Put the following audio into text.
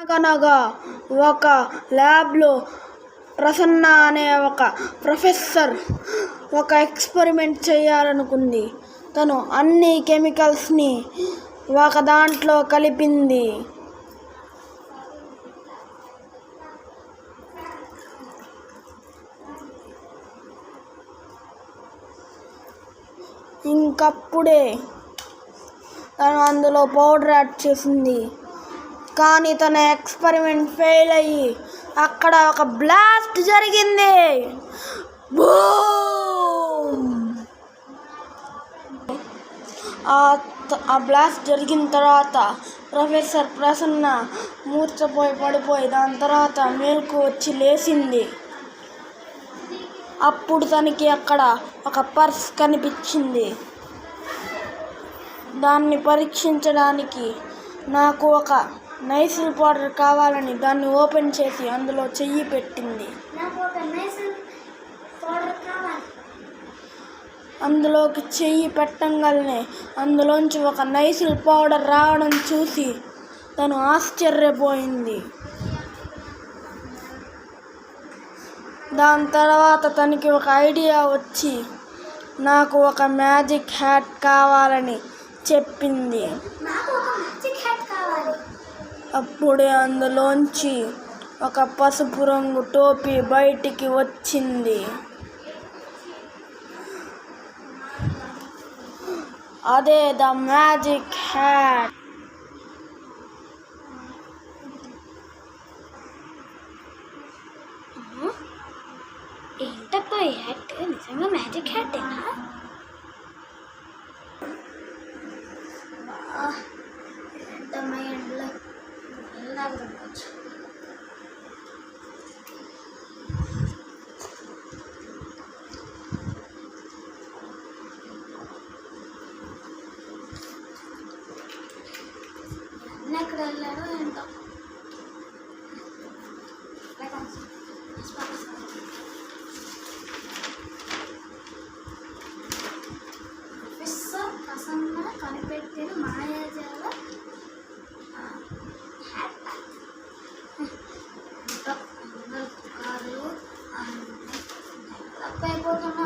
అనగనగా ఒక ల్యాబ్లో ప్రసన్న అనే ఒక ప్రొఫెసర్ ఒక ఎక్స్పెరిమెంట్ చేయాలనుకుంది. తను అన్ని కెమికల్స్ని ఒక దాంట్లో కలిపింది. ఇంకప్పుడే తను అందులో పౌడర్ యాడ్ చేసింది. కానీ తన ఎక్స్పెరిమెంట్ ఫెయిల్ అయ్యి అక్కడ ఒక బ్లాస్ట్ జరిగింది. బూమ్! ఆ బ్లాస్ట్ జరిగిన తర్వాత ప్రొఫెసర్ ప్రసన్న మూర్ఛపోయి పడిపోయి దాని తర్వాత మేలుకు వచ్చి లేచింది. అప్పుడు తనకి అక్కడ ఒక పర్స్ కనిపించింది. దాన్ని పరీక్షించడానికి నాకు ఒక నైసిల్ పౌడర్ కావాలని దాన్ని ఓపెన్ చేసి అందులో చెయ్యి పెట్టింది. అందులోకి చెయ్యి పెట్టంగానే అందులోంచి ఒక నైసిల్ పౌడర్ రావడం చూసి తను ఆశ్చర్యపోయింది. దాని తర్వాత తనకి ఒక ఐడియా వచ్చి నాకు ఒక మ్యాజిక్ హ్యాట్ కావాలని చెప్పింది. అప్పుడే అందులోంచి ఒక పసుపు రంగు టోపీ బయటికి వచ్చింది. అదే ద మ్యాజిక్ హ్యాట్. ఏంటబ్బా ఈ హ్యాట్? నిజంగా మ్యాజిక్ హ్యాటేనా? ఏంటమ్మా ఎండలో వెళ్ళాగవచ్చు. ఎక్కడ వెళ్ళాడో ఏంటో. ప్రొఫెసర్ ప్రసన్న కనిపెట్టిన మాయాజాల హ్యాట్. కార్లు డెవలప్ అయిపోతున్నా